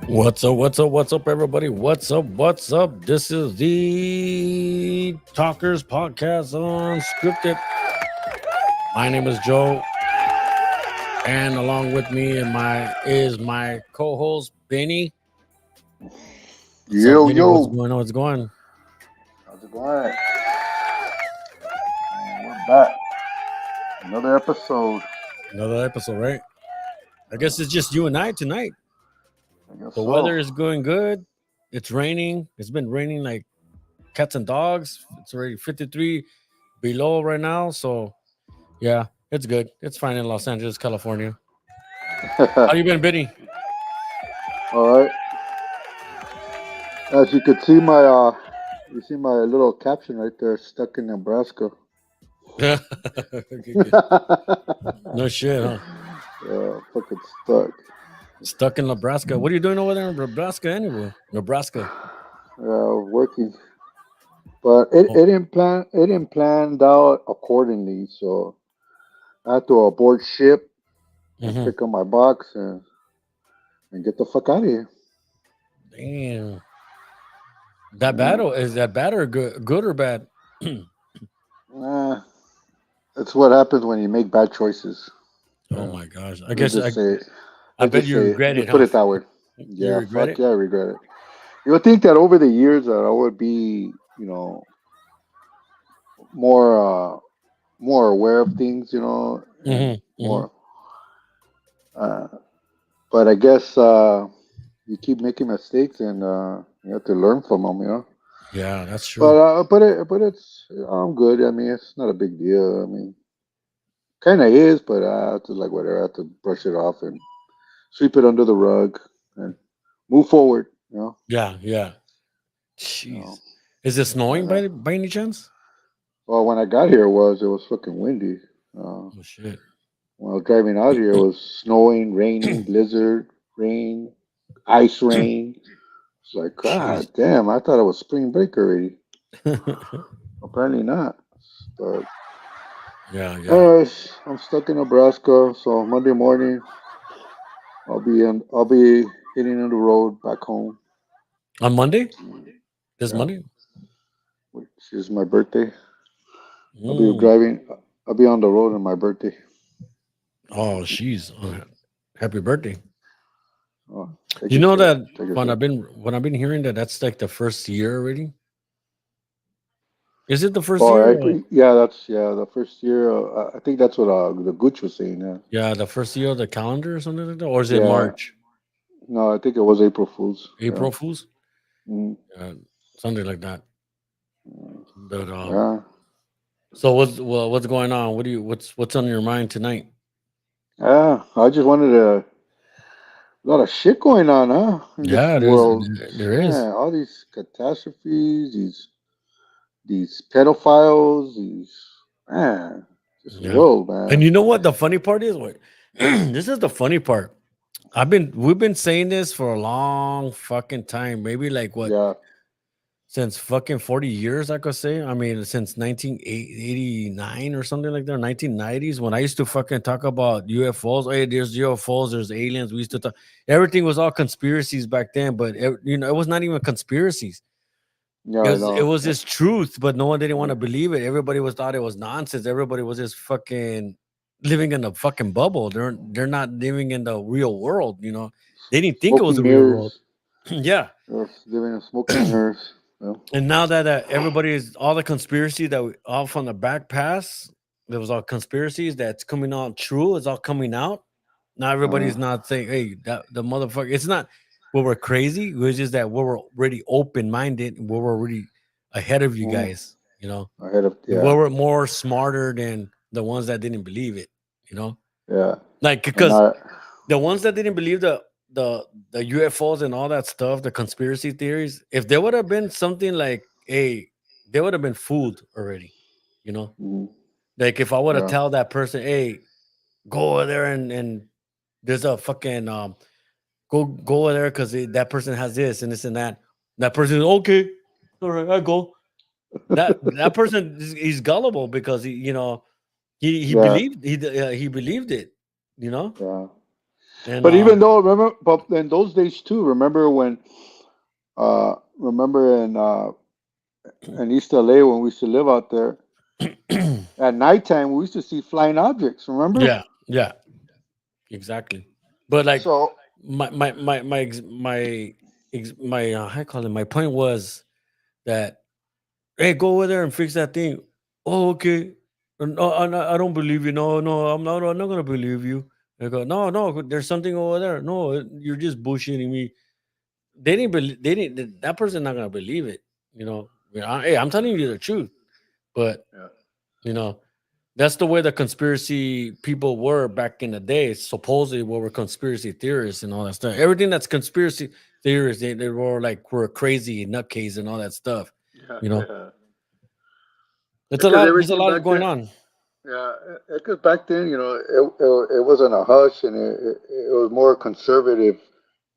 What's up? What's up? What's up, everybody? What's up? What's up? This is the Talkers Podcast Unscripted. My name is Joe, and along with me is my co-host Benny. What's Yo, up, Benny? yo. What's going on? What's going? How's it going? We're back. Another episode. Another episode, right? I guess it's just you and I tonight. I guess The so. weather is going good. It's raining. It's been raining like cats and dogs. It's already 53 below right now. So, yeah, it's good. It's fine in Los Angeles, California. How you been, Benny? All right. As you could see you see my little caption right there, stuck in Nebraska. Okay, good. No shit, huh? Yeah, fucking stuck. Stuck in Nebraska. What are you doing over there in Nebraska anyway? Nebraska. Working. But it didn't planned out accordingly, so I had to abort ship and Mhm. pick up my box and get the fuck out of here. Damn. That bad or is that bad or good or bad? That's what happens when you make bad choices. Oh my gosh. I Let's guess just say it. I Let's bet just you say it. regret it, Let's put huh? it that way. You Yeah, regret fuck it? yeah, I regret it. You would think that over the years that I would be, more aware of things, and Mhm. more. Uh, but I guess you keep making mistakes and you have to learn from them. Yeah, that's true. But it's I'm good. I mean, it's not a big deal. I mean, kind of is, but I have to like whatever. I have to brush it off and sweep it under the rug and move forward. Yeah. You know. Jeez. Is it snowing And by any chance? well, when I got here, it was fucking windy. Uh, Oh shit. when I was driving out here, it was snowing, raining, blizzard, rain, ice rain. It's like, Jeez. God damn! I thought it was spring break already. Apparently not. But Yeah. anyways, I'm stuck in Nebraska, so Monday morning I'll be hitting on the road back home. On Monday? This Yeah, Monday? which is my birthday. I'll be Mm. driving. I'll be on the road on my birthday. Oh, jeez. Happy birthday. Oh, thank You you, know sir. that Thank you, when sir. I've been hearing that that's like the first year already. Is it the first All year? right. Or, Yeah, that's the first year. I think that's what the Gooch was saying. Yeah. yeah, the first year of the calendar or something like that, or is it Yeah. March? No, I think it was April Fools. Yeah. April Fools? Mm, Something like that. mm, But yeah. so what's going on? What's on your mind tonight? Yeah. I just wanted a lot of shit going on, huh? In this Yeah, world. there is. Yeah. All these catastrophes, these pedophiles, this Yeah. world, And man. you know what the funny part is? What this is the funny part. We've been saying this for a long fucking time. Maybe like what, Yeah. since fucking 40 years, I could say. I mean, since 1989 or something like that, 1990s, when I used to fucking talk about UFOs. Hey, there's UFOs, there's aliens. We used to talk. Everything was all conspiracies back then, but it was not even conspiracies. Yeah, It I was it know. was just truth, but no one didn't want to believe it. Everybody was thought it was nonsense. Everybody was just fucking living in a fucking bubble. They're not living in the real world. They didn't think it was Smoking the real world. mirrors. Yeah. Living in smoking mirrors. Yeah. And now that everybody is all the conspiracy that all from the back past, there was all conspiracies that's coming out true. It's all coming out. Now Uh, everybody's not saying, "Hey, that the motherfucker." It's not we're crazy. It's just that we're already open minded. We're already ahead of you mm, guys. You know, ahead of we yeah, were more smarter than the ones that didn't believe it. You know, yeah, like and because the ones that didn't believe the UFOs and all that stuff, the conspiracy theories, if there would have been something like, hey, they would have been fooled already. You know, mm, like if I would have yeah, tell that person, hey, go over there and there's a fucking go over there because that person has this and this and that. That person is okay. All right, I go. That person he's gullible because he Yeah, believed he believed it, you know, yeah. and But even though remember, but in those days too, remember when remember in East LA when we used to live out there at nighttime we used to see flying objects. Remember? yeah, yeah, exactly. But like So how I call it, my point was that hey, go over there and fix that thing. Oh, okay. No, I don't believe you. No, no, I'm not gonna believe you. I go, no, no, there's something over there. No, you're just bullshitting me. They didn't believe. They didn't. That person not gonna believe it. You know. Hey, I'm telling you the truth. But yeah, you know, that's the way the conspiracy people were back in the day. Supposedly, what were conspiracy theorists and all that stuff. Everything that's conspiracy theorists, they were like were crazy nutcase and all that stuff. yeah, You know, yeah. it's a Because lot. There's a everything lot back going then, on. yeah, because back then, it wasn't a hush and it was more conservative,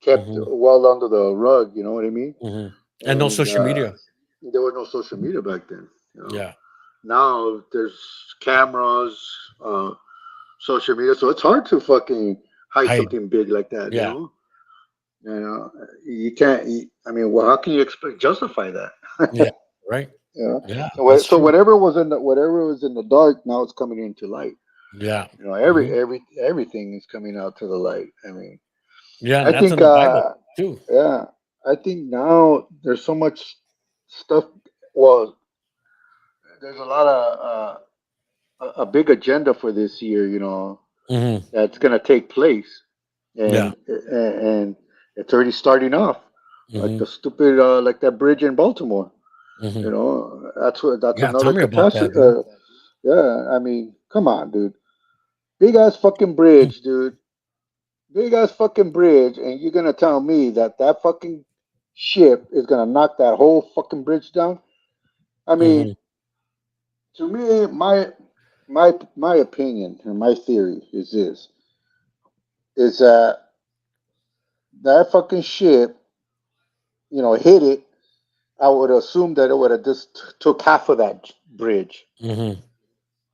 kept Hmm. well under the rug. You know what I mean? Hmm. And no And social media. there was no social media back then. Yeah, Now there's cameras, uh, social media, so it's hard to fucking hide hide. something big like that. Yeah, You know, you can't. I mean, well, how can you expect justify yeah, that? right. Yeah. Yeah, So, that's true. whatever was in the dark, now it's coming into light. Yeah, Every hmm, everything is coming out to the light. I mean, yeah, I and that's in think, the Bible too. yeah, I think now there's so much stuff. Well, there's a lot of a big agenda for this year. Hmm. That's gonna take place, Yeah. and it's already starting off. Like Hmm. the stupid, like that bridge in Baltimore. Hmm. That's Yeah, tell another me about that, catastrophe. dude. Yeah, I mean, come on, dude. Big ass fucking bridge, dude. Big ass fucking bridge, and you're gonna tell me that that fucking ship is gonna knock that whole fucking bridge down? I mean, Hmm. to me, my opinion and my theory is this: is that that fucking ship, hit it. I would assume that it would have just took half of that bridge. Hmm.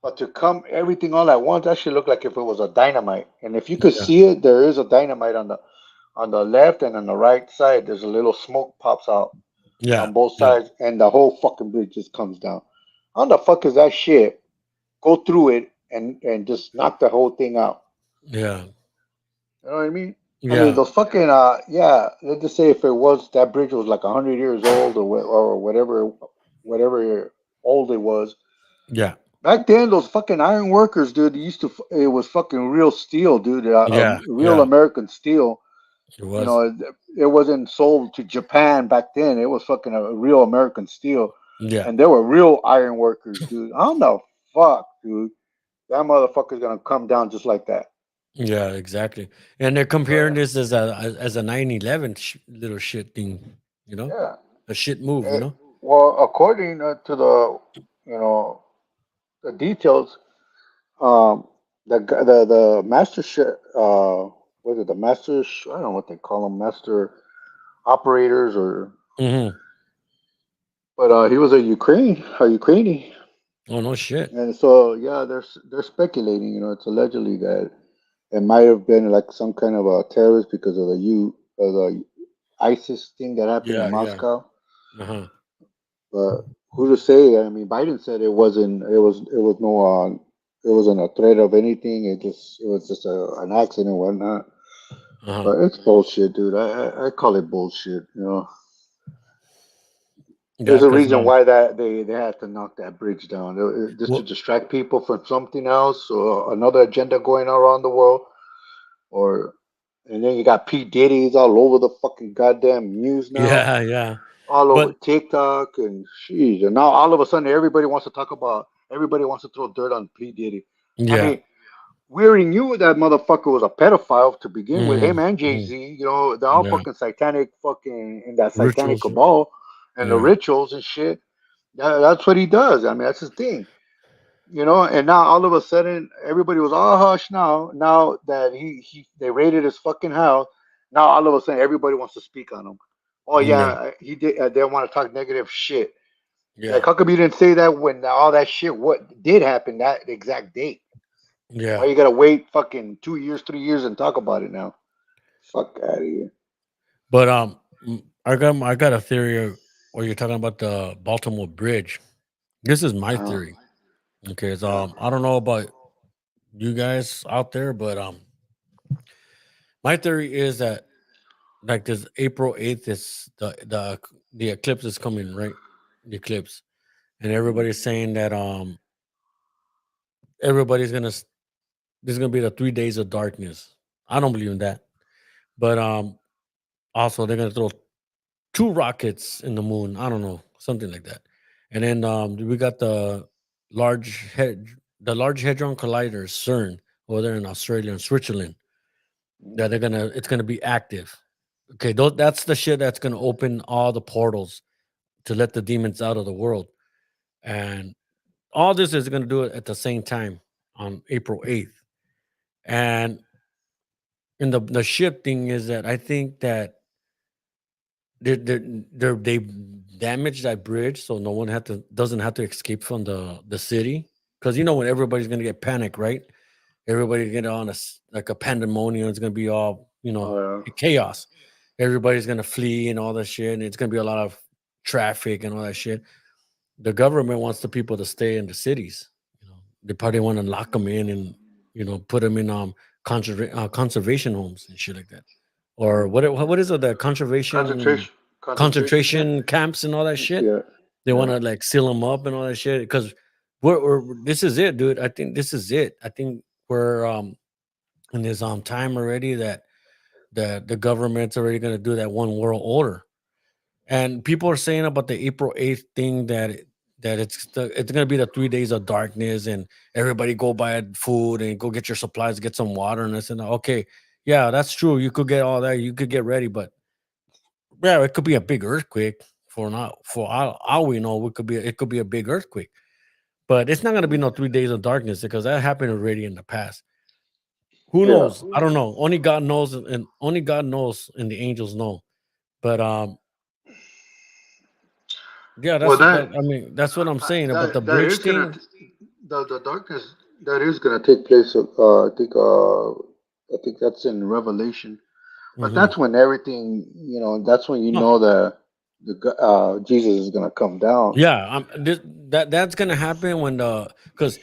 But to come everything all at once, that should look like if it was a dynamite. And if you could Yeah, see it, there is a dynamite on the left and on the right side. There's a little smoke pops out yeah, on both yeah, sides, and the whole fucking bridge just comes down. How the fuck is that shit go through it and just knock the whole thing out? yeah, You know what I mean? I mean, yeah, those fucking yeah. Let's just say if it was that bridge was like 100 years old or whatever old it was. yeah, Back then, those fucking iron workers, dude, it was fucking real steel, dude, yeah, real yeah. American steel. It was. It wasn't sold to Japan back then. It was fucking a real American steel, Yeah, and they were real iron workers, dude. How the fuck, dude? That motherfucker's gonna come down just like that. yeah, exactly. And they're comparing But this as a 9/11 little shit thing, you know, yeah, a shit move, you it, know. well, according to you know, the details, um, the master what is it? The master, I don't know what they call them, master operators or, Hmm. but he was a Ukrainian, Oh no shit. and so yeah, they're speculating. It's allegedly that it might have been like some kind of a terrorist because of the ISIS thing that happened in Yeah, yeah. Moscow. Uh-huh. But who to say? I mean, Biden said it wasn't. It was no. It wasn't a threat of anything. It was just an accident and whatnot. Uh-huh. But it's bullshit, dude. I call it bullshit. Yeah, There's a because reason why that they had to knock that bridge down, just to well, distract people from something else or another agenda going around the world. Or and then you got P-Diddy's all over the fucking goddamn news now, yeah, yeah. all over But TikTok and sheesh. And now all of a sudden everybody wants to throw dirt on P-Diddy. I yeah. mean, we already knew that motherfucker was a pedophile to begin with. Hmm. Him and Jay Hmm. Z, they're all Yeah. fucking satanic, fucking in that satanic Rituals. cabal and the Yeah. rituals and shit. That's what he does. I mean, that's his thing. And now all of a sudden everybody was all hush. Now that they raided his fucking house, now all of a sudden everybody wants to speak on him. Oh Yeah, yeah, he did. They want to talk negative shit. Like, yeah, how come you didn't say that when all that shit what did happen that exact date? Why yeah. you gotta wait fucking 2 years, 3 years and talk about it now? Fuck out of here. But I got a theory. Where you're talking about the Baltimore Bridge. This is my Uh, theory. Okay, so yeah. I don't know about you guys out there, but my theory is that like this April 8th is the eclipse is coming, right? The eclipse, and Mhm. everybody's saying that everybody's gonna there's gonna be the 3 days of darkness. I don't believe in that, but also they're gonna throw two rockets in the moon. I don't know, something like that. And then we got the Large Hadron Collider CERN over there in Australia and Switzerland that it's gonna be active. Okay, that's the shit that's gonna open all the portals to let the demons out of the world. And all this is gonna do it at the same time on April 8th. And the ship thing is that I think that they damaged that bridge so no one doesn't have to escape from the city, because when everybody's gonna get panicked, right? Everybody's gonna on like a pandemonium. It's gonna be all Oh chaos. Everybody's gonna flee and all that shit, and it's gonna be a lot of traffic and all that shit. The government wants the people to stay in the cities. They probably want to lock them in and put them in conservation homes and shit like that, yeah. or what is it, the conservation Concentration camp. concentration camps and all that shit. Yeah, They want yeah. to like seal them up and all that shit because this is it, dude. I think this is it. I think we're in this time already that the government's already going to do that one world order. And people are saying about the April 8th thing that it's going to be the 3 days of darkness, and everybody go buy food and go get your supplies, get some water and this and that. Okay, yeah, that's true. You could get all that. You could get ready, but yeah, it could be a big earthquake. For all we know, it could be a big earthquake, but it's not going to be Mhm. no 3 days of darkness because that happened already in the past. Who Yeah. knows? I don't know. Only God knows, and only God knows, and the angels know. But yeah, Well, I mean, that's what I'm saying about the that bridge is gonna thing. the darkness that is gonna take place. I think that's in Revelation. But Hmm. that's when everything, that's when you No, know Jesus is gonna come down. yeah, that's gonna happen when because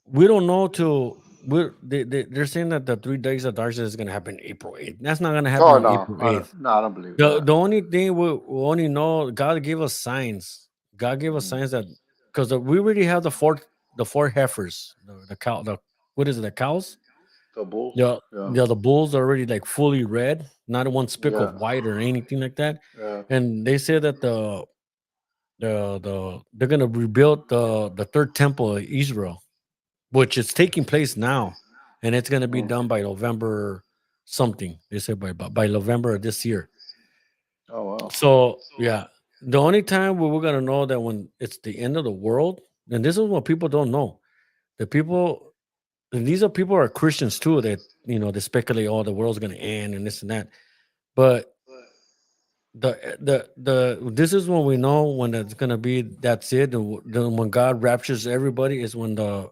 we don't know till they're saying that the 3 days of darkness is gonna happen April 8th. That's not gonna happen Oh on no, April 8th. I don't believe The that. the only thing we only know, God gave us signs. God gave us Mhm. signs that because we already have the four heifers, the cow, what is it, the cows? The bulls. Yeah, Yeah. yeah, the bulls are already like fully red, not one speck Yeah. of white or anything like that. Yeah. And they say that they're gonna rebuild the third temple of Israel, which is taking place now, and it's gonna be Mm. done by November something. They said by November of this year. Oh wow. So yeah, the only time where we're gonna know that when it's the end of the world, and this is what people don't know. The people, and these are people who are Christians too, that they speculate, oh, the world's gonna end and this and that. But the this is when we know when it's gonna be. That's it. When God raptures everybody is when the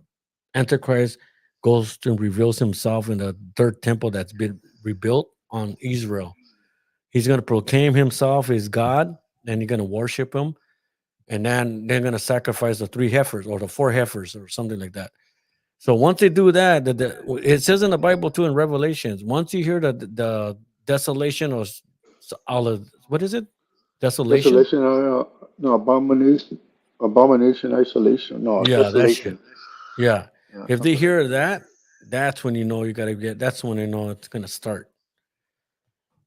Antichrist goes and reveals himself in the third temple that's been rebuilt on Israel. He's gonna proclaim himself as God, and you're gonna worship him, and then they're gonna sacrifice the three heifers or the four heifers or something like that. So once they do that, it says in the Bible too in Revelations. Once you hear the desolation or all of what is it? Desolation. Desolation. No, abomination. Abomination. Isolation. No, Yeah, that shit. desolation. Yeah. Yeah, If they something like hear that. that, that's when you know you gotta get. That's when they know it's gonna start.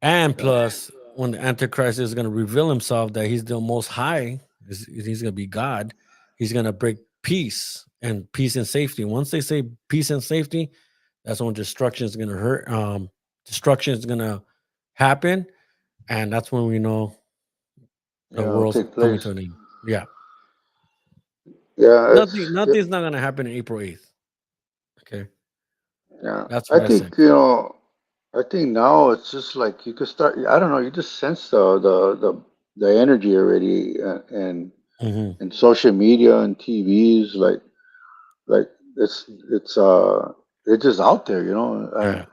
And Yeah. plus, when the Antichrist is gonna reveal himself that he's the Most High, he's gonna be God. He's gonna break peace and safety. Once they say peace and safety, that's when destruction is gonna hurt. Destruction is gonna happen, and that's when we know the Yeah, it'll world's take coming to place. an end. Yeah. Yeah, Nothing's not gonna happen in April 8th. Okay, yeah. that's I what I think said. I think now it's just like you could start. I don't know. You just sense the energy already, Hmm. and social media and TVs. Like it's just out there. Yeah,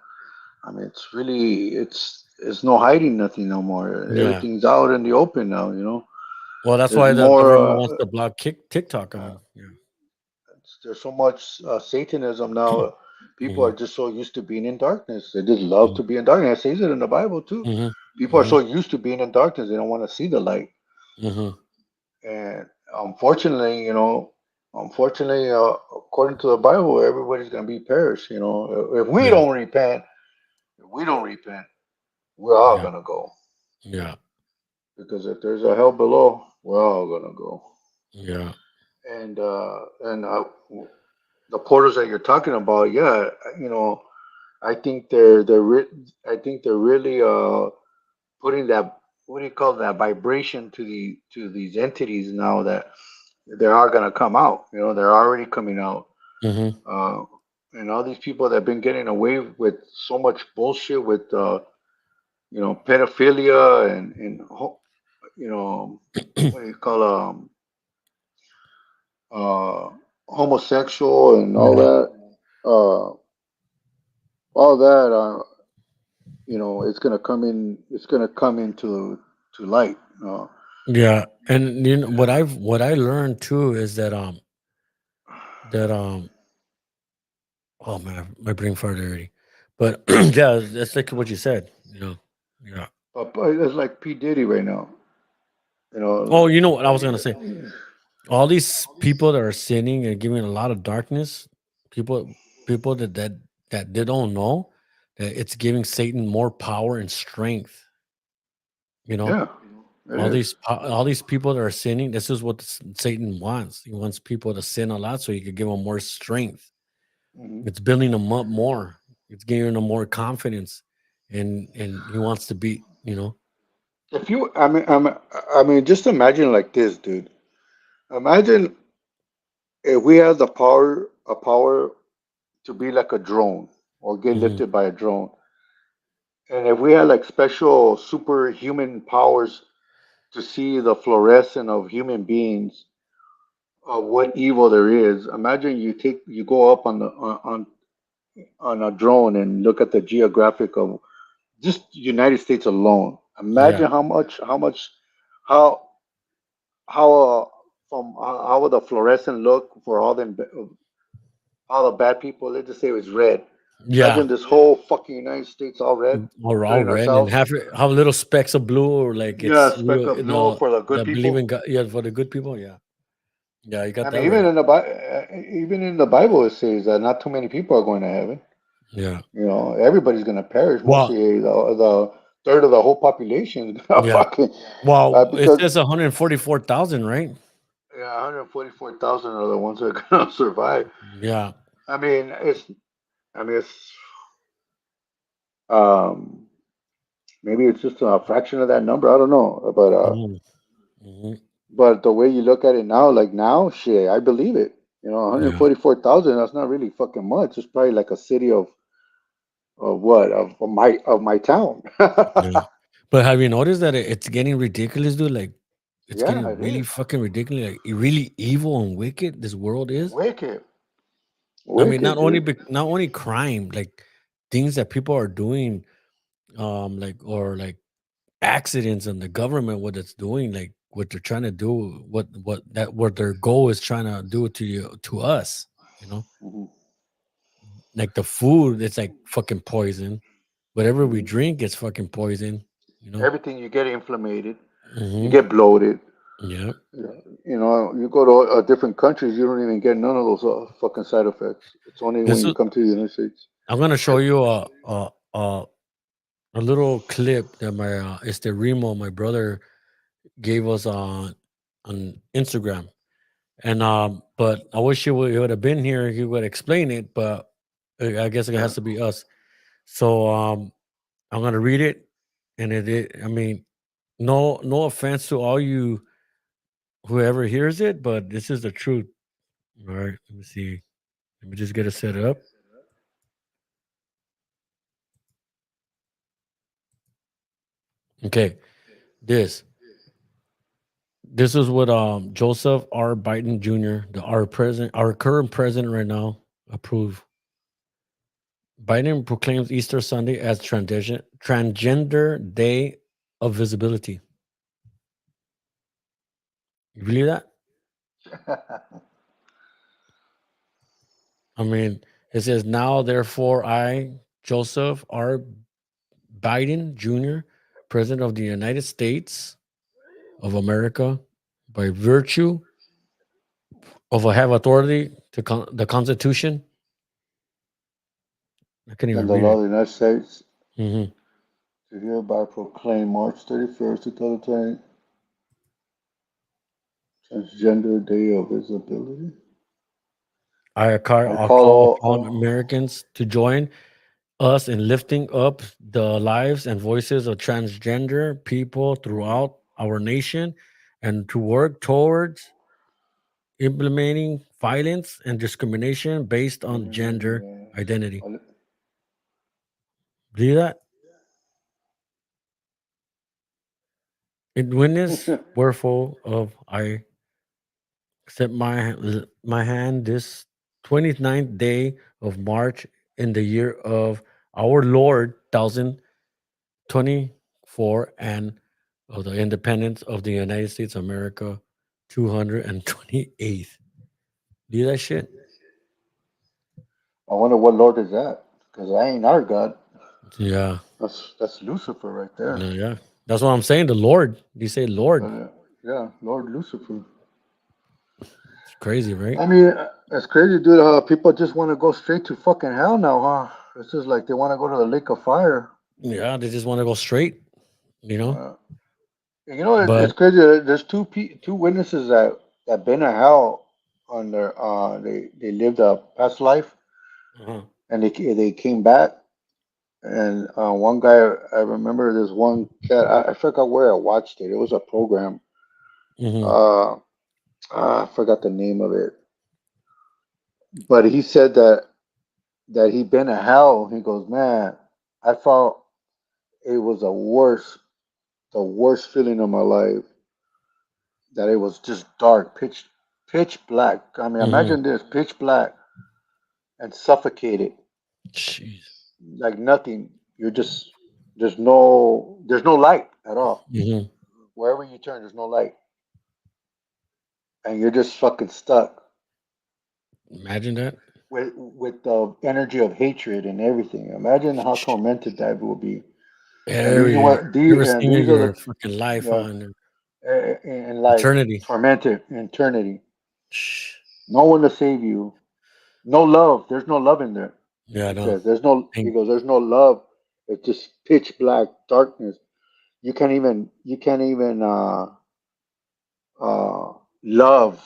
I mean, it's no hiding nothing no more. yeah. Everything's out in the open now. Well, that's There's why the more. government wants to block TikTok. I Uh, mean, yeah. there's so much Satanism now. People Hmm. are just so used to being in darkness. They just love to be in darkness. It says it in the Bible too. Hmm. People are Hmm. so used to being in darkness, they don't want to see the light. Hmm. And unfortunately, according to the Bible, everybody's gonna be perished. If we Yeah, don't repent, we're all yeah, gonna go. yeah, Because if there's a hell below, we're all gonna go. yeah, And the portals that you're talking about, yeah, I think I think they're really putting that, what do you call that, vibration to these entities now, that they are gonna come out. They're already coming out. hmm, Uh, and all these people that have been getting away with so much bullshit with pedophilia and what do you call uh homosexual and all yeah, that. All that it's gonna come in. It's gonna come into to light. yeah. And what I learned too is that oh man, my brain farted already. But yeah, that's like what you said. Yeah. But it's like P-Diddy right now. You know, Oh, you know what I was gonna say? All these people that are sinning and giving a lot of darkness, people people that they don't know that it's giving Satan more power and strength. You know, yeah, it is. all these people that are sinning. This is what Satan wants. He wants people to sin a lot so he could give them more strength. Hmm. It's building them up more. It's giving them more confidence, and he wants to be. If you, I mean, just imagine like this, dude. Imagine if we had a power to be like a drone or get Hmm. lifted by a drone, and if we had like special superhuman powers to see the fluorescence of human beings, of what evil there is. Imagine you go up on a drone and look at the geographic of just United States alone. Yeah, Imagine how how from how would the fluorescent look for all the bad people. Let's just say it was red. yeah. Imagine this whole fucking United States all red, Or all including red and ourselves. have little specks of blue, or like Yeah, it's speck real. of blue for the good The believe people. in God. Yeah, for the good people. Yeah, yeah. You got I mean, that right. Even in the Bible, it says that not too many people are going to heaven. Yeah. Everybody's gonna perish. Well, Mostly the third of the whole population is gonna yeah. fucking Well, it because says 144,000, right? yeah, 144,000 are the ones that are gonna survive. Yeah. I mean, it's um maybe it's just a fraction of that number. I don't know, Hmm. Hmm. but the way you look at it now, like now, shit, I believe it. Yeah. 144,000. That's not really fucking much. It's probably like a city of what of my town. Yeah. But have you noticed that it's getting ridiculous, dude? Like, it's Yeah, getting it really is fucking ridiculous. Like, really evil and wicked. This world is. wicked, I mean, wicked, dude. not only crime, like things that people are doing, like accidents, and the government what it's doing, like what they're trying to do, what their goal is trying to do to you, to us. You know, Hmm. like the food, it's like fucking poison. Whatever we Hmm. drink, it's fucking poison. You know. Everything you get inflamed, you Hmm. get bloated. Yeah. You go to different countries, you don't even get none of those fucking side effects. It's only when This you is. come to the United States. I'm gonna show you a little clip that my it's the Remo, my brother, gave us on Instagram. And but I wish he would have been here. He would explain it, but I guess it Yeah. has to be us. So I'm gonna read it, and I mean, no offense to all you whoever hears it, but this is the truth. All right, let me see. Let me just get it set up. Okay, this this is what Joseph R. Biden Jr., our current president right now, approved. Biden proclaims Easter Sunday as transgender day of visibility. You believe that? I mean, it says now, therefore, I, Joseph R. Biden Jr., President of the United States of America, by virtue of I have authority to the Constitution. I can't even And the read law it. of the United States Hmm. to hereby proclaim March 31st, 2020 Transgender Day of Visibility. I I call call all, upon Americans to join us in lifting up the lives and voices of transgender people throughout our nation and to work towards implementing violence and discrimination based on gender identity. all, Do that? In witness, wherefore of I accept my hand this 29th day of March in the year of our Lord 1024 and of the independence of the United States of America 228th. Do that shit? I wonder what Lord is that? Because I ain't our God. Yeah. That's Lucifer right there. No, yeah. That's what I'm saying. The Lord. You say Lord. Yeah, Lord Lucifer. It's crazy, right? I mean, it's crazy, dude. How people just want to go straight to fucking hell now, huh? It's just like they want to go to the lake of fire. Yeah, they just want to go straight, you know? Uh, you know, it's But crazy. There's two witnesses that been to hell on their they lived a past life uh-huh. and they came back. And one guy, I remember this one cat. I forgot where I watched it. It was a program. Hmm. Uh, I forgot the name of it, but he said that he'd been to hell. He goes, man, I felt it was the worst feeling of my life. That it was just dark, pitch black. I mean, Hmm. imagine this, pitch black and suffocated, Jeez. like nothing. You're just there's no light at all. Hmm. Wherever you turn, there's no light, and you're just fucking stuck Imagine that. with the energy of hatred and everything. Imagine how tormented that will be. And these are Every what every and single these are your the fucking life yeah, on in life eternity. tormented in eternity. Shh. No one to save you. No love. There's no love in there. Yeah, I He know. says there's no. He Thank. goes. There's no love. It's just pitch black darkness. You can't even love.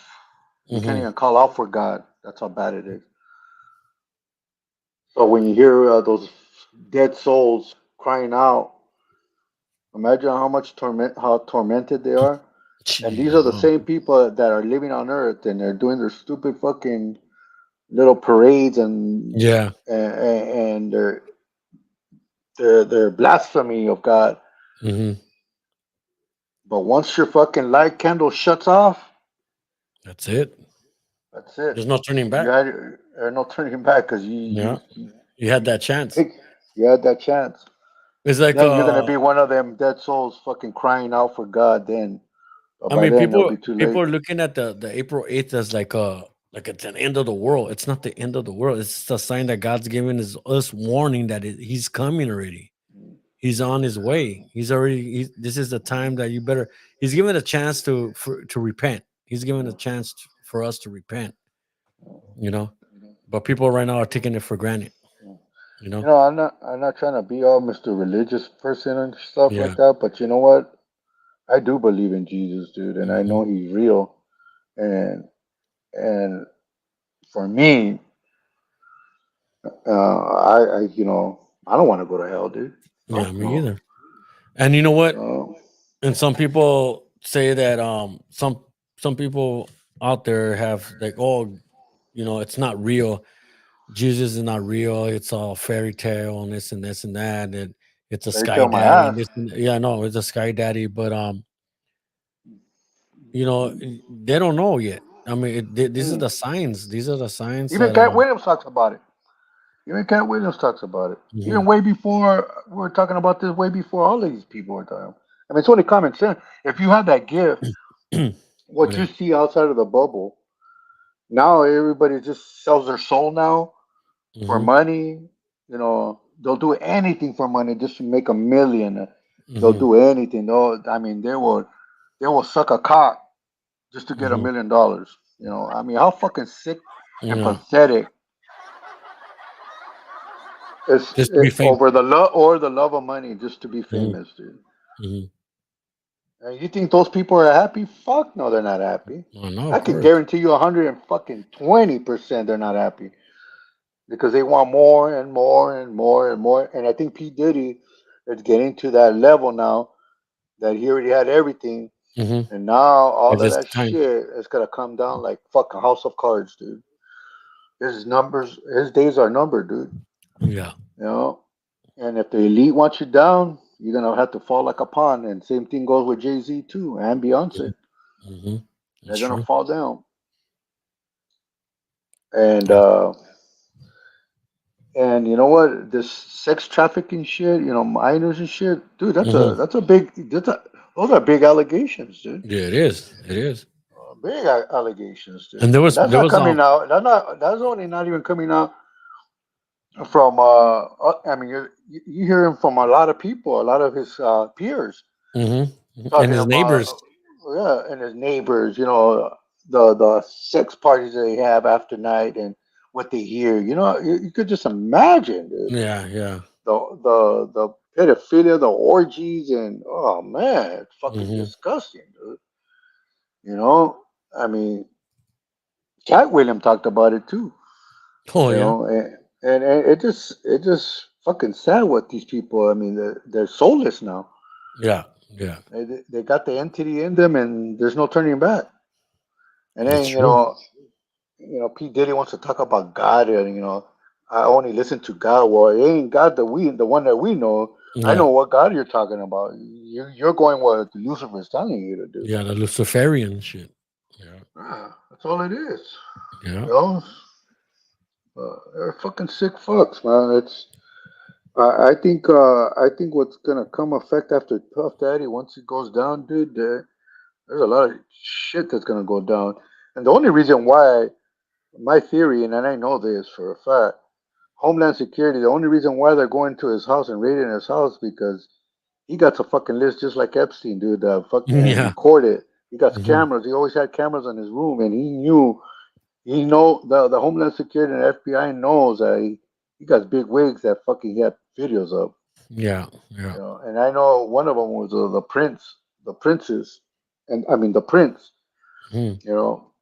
You can't Hmm. even call out for God. That's how bad it is. So when you hear those dead souls crying out, imagine how tormented they are. And these Jeez, are the wow. same people that are living on Earth and they're doing their stupid fucking little parades Yeah. and their blasphemy of God. Hmm. But once your fucking light candle shuts off, That's it. that's it. There's no turning You back. had there's no turning back because Yeah. you You had you that chance. take you had that chance. It's like Then you're gonna be one of them dead souls fucking crying out for God. Then, but I by mean, then it'll be too people late. are looking at the April 8th as like it's an end of the world. It's not the end of the world. It's a sign that God's giving us warning that he's coming already. He's on his way. This is the time that you better. He's given a chance to repent. He's given a chance for us to repent. You know, but people right now are taking it for granted. You know. I'm not trying to be all Mr. Religious person and stuff Yeah. like that, but you know what? I do believe in Jesus, dude, and I Hmm. know he's real. And for me, I don't want to go to hell, dude. Yeah, Fuck me no. either. And you know what? No. And some people say that some people out there have like, oh, it's not real. Jesus is not real. It's all fairy tale and this and that. And it's a They sky tell my daddy and ass. this. Yeah, no, it's a sky daddy. But they don't know yet. I mean, this is Mm. the signs. These are the signs Even that Cat Williams talks about it. Even Cat Williams talks about it. mhm, Even way before we were talking about this, way before all these people were talking. I mean, it's only common sense. If you have that gift, what yeah, you see outside of the bubble, now everybody just sells their soul now for mhm, money. They'll do anything for money just to make a million. They'll mhm, do anything. I mean, they will suck a cock just to get $1 mhm, million. I mean, how fucking sick and yeah, pathetic is just to be it famous. over the love of money just to be Mhm, famous, dude. mhm. And you think those people are happy? Fuck no, they're not happy. Oh no, I of can course. guarantee you 120% they're not happy because they want more and more and more and more. And I think P-Diddy is getting to that level now that he already had everything. Mhm. And now all It's of just that time. shit is gonna come down like fucking House of Cards, dude. His days are numbered, dude. Yeah. You know, and if the elite wants you down, you're gonna have to fall like a pawn. And same thing goes with Jay-Z too and Beyonce. Mhm. They're That's gonna true. fall down. And That's, you know what? This sex trafficking shit, minors and shit, dude. That's a mhm. that's a big. Those are big allegations, dude. Yeah, it is. It is. Big allegations, And dude. there And was that's there not was coming out. That's only not even coming out from. I mean, you hear him from a lot of people, a lot of his peers mhm. And talking his about, neighbors. yeah, and his neighbors. The sex parties they have after night and what they hear. You could just imagine, dude. Yeah, yeah. The pedophilia, the orgies, and oh man, it's fucking Mhm. disgusting, dude. You know, I mean, Cat William talked about it too. Oh You yeah. know, and it just fucking sad what theyese people. I mean, they're soulless now. Yeah. Yeah. They got the entity in them, and there's no turning back. And That's then true. P Diddy wants to talk about God, and I only listen to God. Well, it ain't God the one that we know. I Yeah. know what God you're talking about. You're going what Lucifer's telling you to do. Yeah, the Luciferian shit. Yeah. That's all it is. Yeah. You know, they're fucking sick fucks, man. I think what's gonna come effect after Puff Daddy once it goes down, dude. There's a lot of shit that's gonna go down, and the only reason why my theory, and I know this for a fact, Homeland Security, the only reason why they're going to his house and raiding his house because he got a fucking list just like Epstein, dude. And Yeah. recorded. He got Mhm. cameras. He always had cameras in his room, and he know the Homeland Security and FBI knows that he got big wigs that fucking he had videos of. Yeah. Yeah. And I know one of them was the princess, and I mean the prince. Mhm. You know,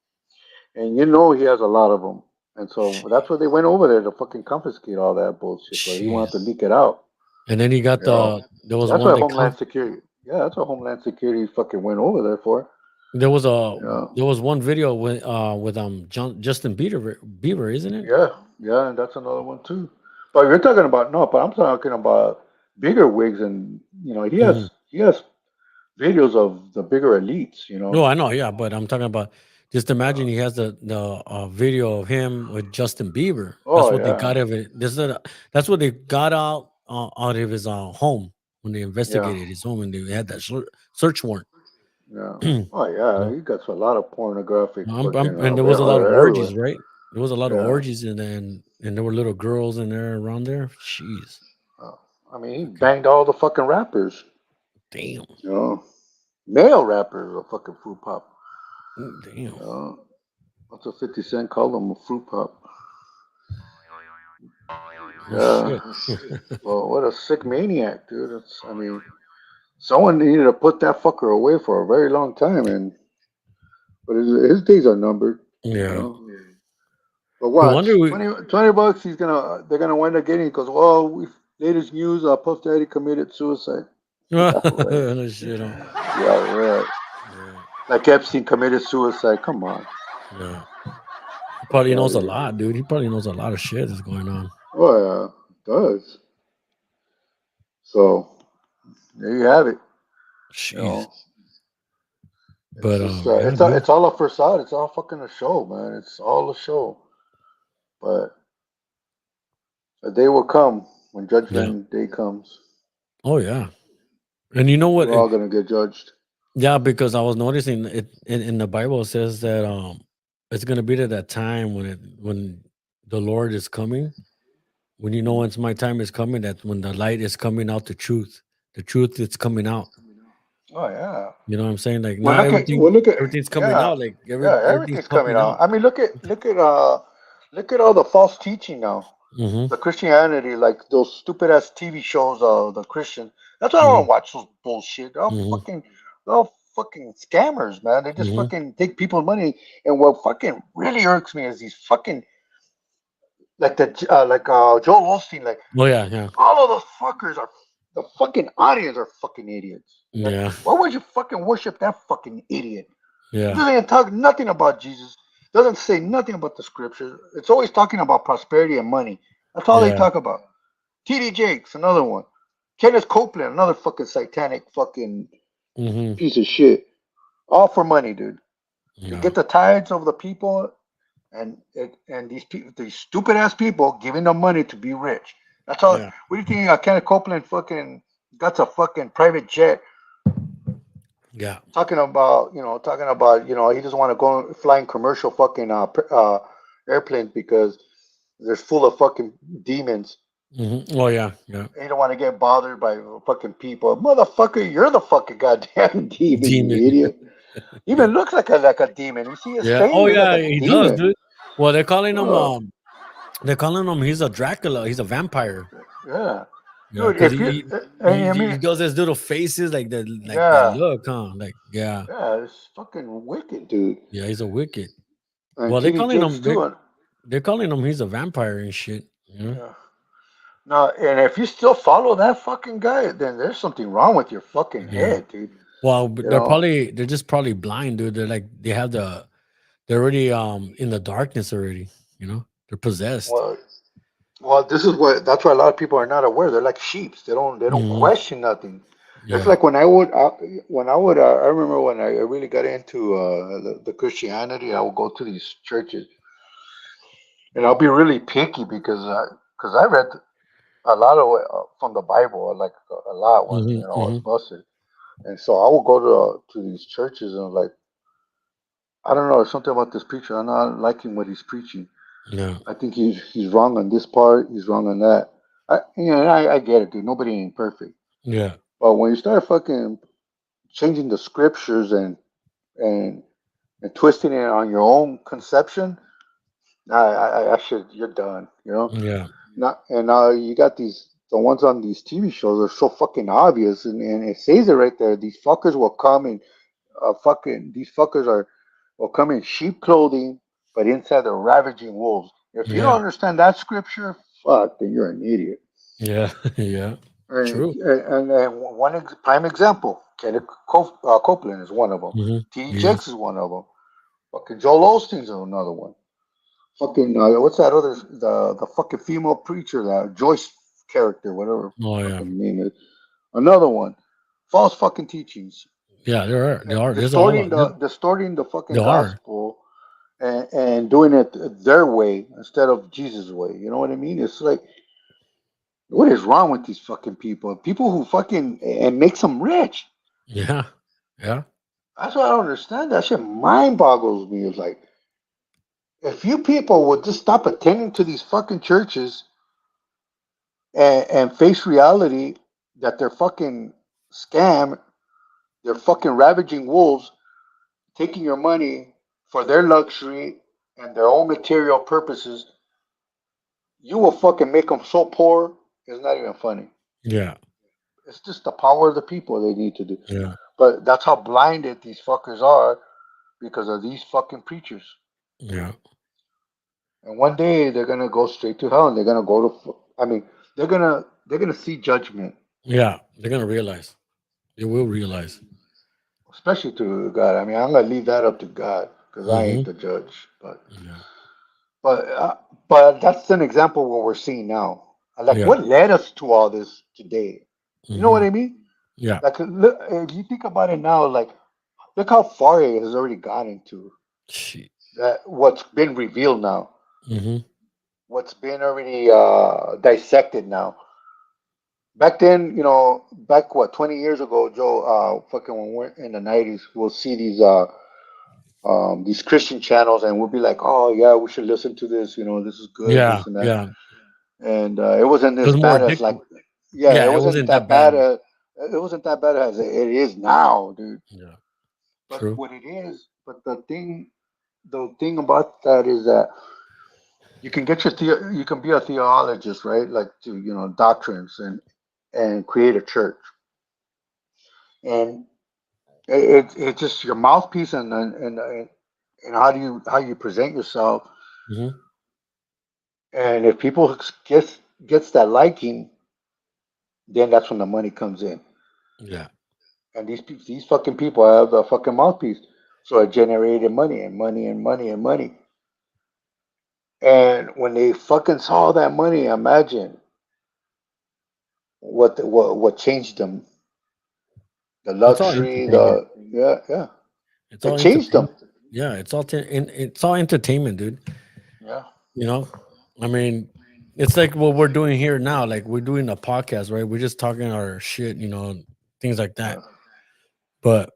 and he has a lot of them. And so that's why they went over there to fucking confiscate all that bullshit. But he wanted to Jeez. leak it out. And then he got You know, there was that's one why that Homeland Security. Yeah, that's what Homeland Security fucking went over there for. there was a You know, there was one video with Justin Bieber, isn't it? yeah, yeah, and that's another one too. But you're talking about no, but I'm talking about bigger wigs, and he Mhm. has he has videos of the bigger elites. No, I know, yeah, but I'm talking about just imagine Yeah. he has the video of him with Justin Bieber. That's Oh what they got yeah, of it. That's what they got out of his home when they yeah, investigated his home and they had that search warrant. yeah. you Oh yeah, know, he got a lot of pornographic fucking and there was a lot of everywhere. orgies, right? There was a lot of Yeah. orgies, and there were little girls in there around there. Jeez, Uh, I mean, he fucking banged all the fucking rappers. damn, You know, male rappers are fucking fruit pop. damn. You know, that's what 50 Cent called him, a fruit pop. Oh shit. Yeah. Well, what a sick maniac, dude. I mean, someone needed to put that fucker away for a very long time, but his days are numbered. You Yeah. know. But No wonder watch, we. 20 bucks. They're gonna wind up getting because latest news. Puff Daddy committed suicide. Yeah, right. No shit. Yeah, right. Yeah. Like Epstein committed suicide. Come on. Yeah. probably out knows a of here. lot, dude. He probably knows a lot of shit that's going on. Oh yeah, it does. So there you have it. You Jeez. know, it's But just yeah, dude. it's all a facade. It's all fucking a show, man. It's all a show. But a day will come when Yeah. judgment day comes. Oh yeah. And you know what? We're all gonna get judged. Yeah, because I was noticing it in the Bible. It says that it's gonna be at that time when the Lord is coming. When you know Mhm. once my time is coming, that when the light is coming out, the truth is coming out. Oh yeah. You know what I'm saying? Like Well, not look at everything's coming yeah, out. Like yeah. everything's Everything's coming popping out. out. I mean, look at all the false teaching now. Mm-hmm. The Christianity, like those stupid ass TV shows of the Christian. That's why I don't Mm-hmm. watch those bullshit. Mm-hmm. They're all fucking scammers, man. They just Mm-hmm. fucking take people's money. And what fucking really irks me is these fucking Joel Osteen, like Oh yeah, yeah, all of those fuckers are the fucking audience are fucking idiots. Like, yeah, why would you fucking worship that fucking idiot? It yeah, doesn't even talk nothing about Jesus. Doesn't say nothing about the scriptures. It's always talking about prosperity and money. That's all they yeah. talk about. T.D. Jakes, another one. Kenneth Copeland, another fucking satanic fucking Mm-hmm. piece of shit. All for money, dude. To Yeah, get the tithes of the people and these stupid ass people giving them money to be rich. That's all. yeah, What do you think? Kenneth Copeland fucking got a fucking private jet yeah, talking about he doesn't want to go flying commercial fucking airplanes because they're full of fucking demons. Mm-hmm. Oh yeah, yeah. He don't want to get bothered by fucking people. Motherfucker, you're the fucking goddamn demon, you Demon. idiot. He even looks like a demon. You see his Yeah. face, Oh he's like yeah, a he does, demon. dude. Well, they're calling him Oh, he's a Dracula. He's a vampire. yeah. Yeah, Dude, because if you I he mean, does his little faces like that yeah, look, huh? Like yeah, yeah, it's fucking wicked, dude. yeah. He's a wicked. And Well, TD Jakes too. they're calling him he's a vampire and shit. You know? Yeah. Now, and if you still follow that fucking guy, then there's something wrong with your fucking Yeah. head, dude. Well, You but know, they're just probably blind, dude. They're already in the darkness already. You know, they're possessed. well, well, this is what that's why a lot of people are not aware. They're like sheeps. They don't Hmm. question nothing. It's Yeah. like I remember when I really got into the Christianity. I would go to these churches, and I'll be really picky because I read a lot of it from the Bible, like a lot when Hmm. I was Hmm. busted, and so I would go to these churches and like I don't know, there's something about this preacher. I'm not liking what he's preaching. Yeah. I think he's wrong on this part. He's wrong on that. I get it, dude. Nobody ain't perfect. Yeah. But when you start fucking changing the scriptures and and twisting it on your own conception, I should you're done. You know. Yeah. Not and now you got the ones on these TV shows are so fucking obvious and it says it right there. These fuckers will come in these fuckers are will come in sheep clothing, but inside they're ravaging wolves. If you don't Yeah. understand that scripture, fuck, then you're an idiot. Yeah. Yeah. True. And prime example, Kenneth Copeland is one of them. Hmm. T. Yes. Jakes is one of them. Fucking Joel Osteen's another one. Fucking what's that other the fucking female preacher that Joyce character, whatever Oh yeah. fucking name is. Another one. False fucking teachings. Yeah. There are. There are. There's a Distorting lot. the fucking There are. gospel and doing it their way instead of Jesus' way. You know what I mean? It's like what is wrong with these fucking people? People who fucking and makes them rich. Yeah. Yeah. That's why I don't understand. That shit mind boggles me. It's like if you people would just stop attending to these fucking churches and face reality that they're fucking scam, they're fucking ravaging wolves, taking your money for their luxury and their own material purposes, you will fucking make them so poor. It's not even funny. Yeah. It's just the power of the people they need to do. Yeah. But that's how blinded these fuckers are because of these fucking preachers. Yeah. And one day they're gonna go straight to hell, and they're gonna go to. I mean, they're gonna see judgment, Yeah. They're gonna realize. They will realize. especially to God. I mean, I'm gonna leave that up to God because I Hmm. ain't the judge. But Yeah. But uh, but that's an example of what we're seeing now. Like Yeah. what led us to all this today? You know what Hmm. I mean? Yeah. Like look, if you think about it now, like look how far it has already gotten to Shit. that. What's been revealed now, Hmm. what's been already dissected now. Back then, back what 20 years ago, Joe, fucking when we're in the 90s, we'll see these Christian channels, and we'll be like, oh yeah, we should listen to this. This is good, Yeah. this and that. Yeah. And it wasn't It as was more bad as like, addictive. yeah, Yeah, it wasn't that that bad. bad. It wasn't that bad as it is now, dude. Yeah. But True. what it is, but the thing about that is that you can you can be a theologist, right? Like to doctrines and create a church, and it's just your mouthpiece and how you present yourself. Hmm. And if people gets that liking, then that's when the money comes in. Yeah. And these fucking people have a fucking mouthpiece, so it generated money and money and money and money. And when they fucking saw that money, imagine what changed them. The It's all luxury, entertainment. the yeah, yeah, It's it all changed them. entertainment. Yeah, it's all entertainment, dude. Yeah, You know, I mean, it's like what we're doing here now. Like we're doing a podcast, right? We're just talking our shit, things like yeah, that. But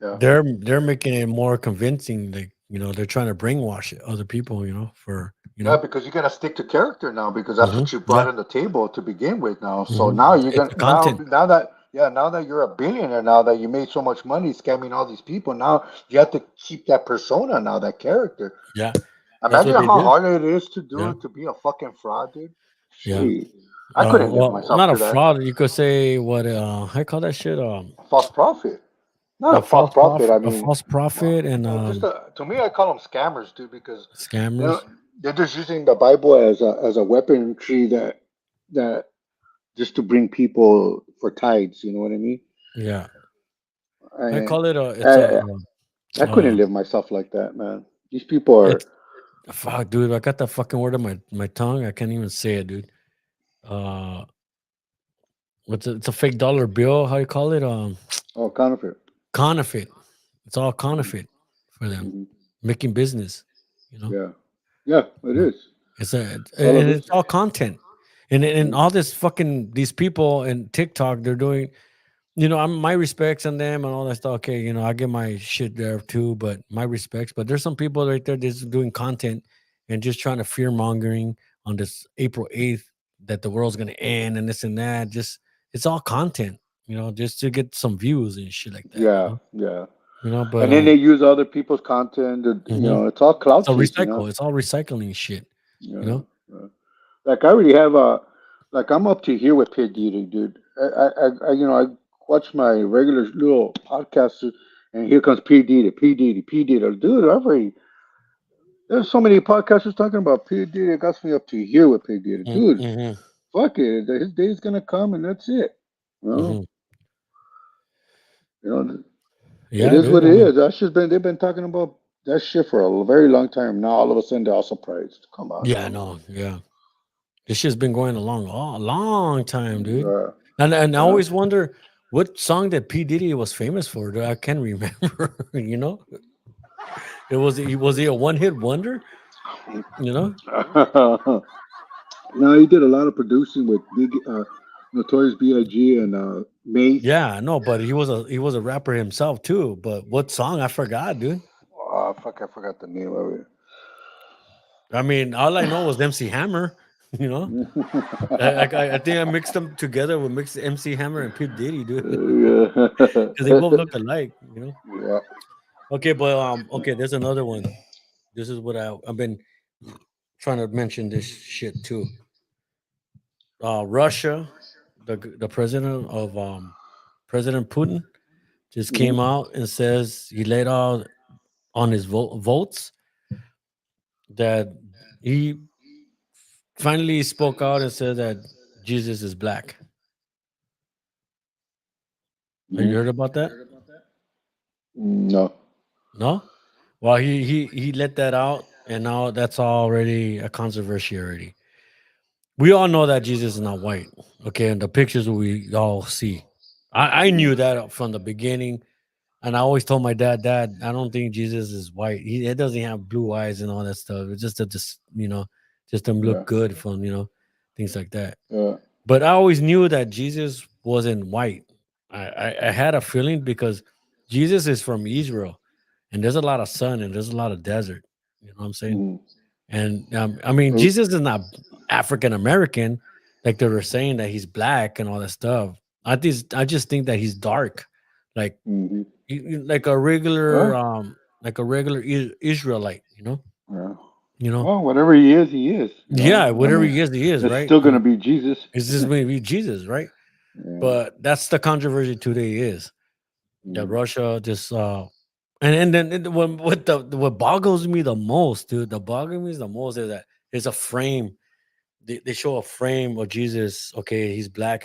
yeah. they're making it more convincing. Like they're trying to brainwash it, other people. For Yeah, because you gotta stick to character now because that's hmm what you brought yeah, on the table to begin with now. So hmm now you're it's gonna the content. now that you're a billionaire, now that you made so much money scamming all these people, now you have to keep that persona now, that character. Yeah, that's Imagine what they how do. hard it is to Yeah, do to be a fucking fraud, dude. yeah. Shit. I couldn't live Well, myself not a to that. fraud. You could say what I call that shit. False prophet. Not A a false false prophet. I a mean, false prophet, and to me, I call them scammers, dude, because you know scammers. they're just using the Bible as a weaponry that just to bring people for tithes. You know what I mean? Yeah, I I call it a. It's a. I, I couldn't Uh, live myself like that, man. These people are it's fuck, dude. I got that fucking word on my tongue. I can't even say it, dude. Uh, it's a fake dollar bill. How you call it? counterfeit. Counterfeit. It's all Hmm. counterfeit for them, Hmm. making business. You know, Yeah, yeah, it Uh, is. All and of it's this. all content, and Mm. all this fucking these people and TikTok. They're doing. I'm my respects on them and all that stuff. Okay, I get my shit there too, but my respects. But there's some people right there just doing content and just trying to fear mongering on this April 8th that the world's gonna end and this and that. Just it's all content, just to get some views and shit like that. Yeah, yeah. But And then they use other people's content. mhm. It's all cloud So chasing, huh? recycle. It's all recycling shit. You Yeah. know. Yeah. Like I already have like I'm up to here with P-Diddy, dude. I watch my regular little podcasts, and here comes P-Diddy, P-Diddy, P-Diddy. Dude, there's so many podcasters talking about P-Diddy. It got me up to here with P-Diddy, dude. Mm-hmm. Fuck it, his day's gonna come, and that's it. You know, Hmm. you know, it Yeah, is dude. what I it mean, is. They've been talking about that shit for a very long time. Now all of a sudden they're all surprised. Come on, yeah, man. no, yeah. This shit's been going along a long time, dude. Yeah, And I yeah. always wonder what song that P Diddy was famous for. Dude. I can't remember. It was he a one hit wonder? You know? No, he did a lot of producing with Big, Notorious B.I.G. and Mace. Yeah, no, but he was a rapper himself too. But what song I forgot, dude. Fuck, I forgot the name of it. I mean, all I know was MC Hammer. You know, I think I mixed them together with mixed MC Hammer and P Diddy, dude, because they both look alike. Yeah. Okay, but okay, there's another one. This is what I've been trying to mention this shit too. Russia, the president of President Putin just Hmm. came out and says he laid out on his votes that he finally spoke out and said that Jesus is black. Have you Hmm. heard about that? No. No. Well, he let that out. and now that's already a controversy already. We all know that Jesus is not white. Okay, and the pictures we all see. I knew that from the beginning. And I always told my dad, Dad, I don't think Jesus is white. He doesn't have blue eyes and all that stuff. It's just to just just to look Yeah. good from things like that. Yeah. But I always knew that Jesus wasn't white. I had a feeling because Jesus is from Israel, and there's a lot of sun and there's a lot of desert. You know what I'm saying? Mm. And I mean, Uh, Jesus is not African American, like they were saying that he's black and all that stuff. I just think that he's dark, like mm-hmm. like a regular Well, Israelite, yeah. you know. Well, whatever he is, he is. You Yeah, know. I whatever mean, he is, it's right? still gonna be Jesus. It's just going to be Jesus, right? Yeah. But that's the controversy today is that Mm. Russia just and then what boggles me the most, dude, the boggles me the most is that there's a frame. They show a frame of Jesus. Okay, he's black,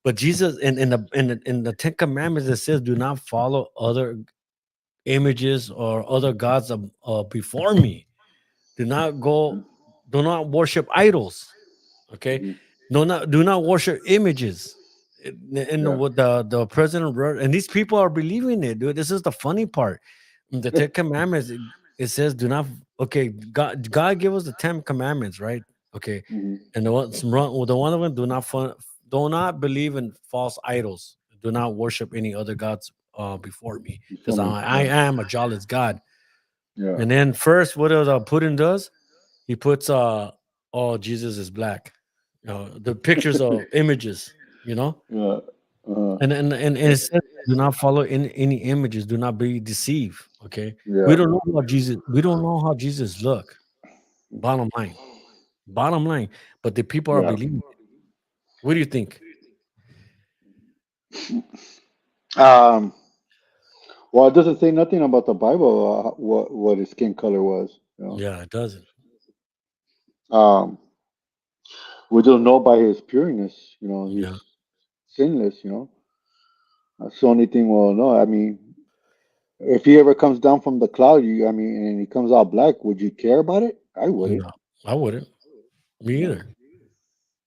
but Jesus in the Ten Commandments it says, "Do not follow other images or other gods before me. Do not go. Do not worship idols. Okay, Mm. do not worship images." And Yeah. what the president wrote, and these people are believing it, dude. This is the funny part. In the Ten Commandments, it says, "Do not." Okay, God gave us the Ten Commandments, right? Okay, Mhm. and the one of them, do not believe in false idols. Do not worship any other gods before me, Before because me. I Yeah. am a jealous God. Yeah. And then first, what does Putin does? He puts oh, Jesus is black. The pictures of images, you know, Yeah. Uh, and it says, do not follow any images. Do not be deceived. Okay, we yeah. don't know how Jesus. We don't know how Jesus look. Bottom line, bottom line. But the people are Yeah. believing. What do you think? Um. Well, it doesn't say nothing about the Bible. What his skin color was. Yeah, it doesn't. Um. We don't know by his pureness. Yeah, He's sinless. That's the only thing we'll know. I mean, if he ever comes down from the cloud, I mean, and he comes out black, would you care about it? I wouldn't. no, I wouldn't. Me No. either.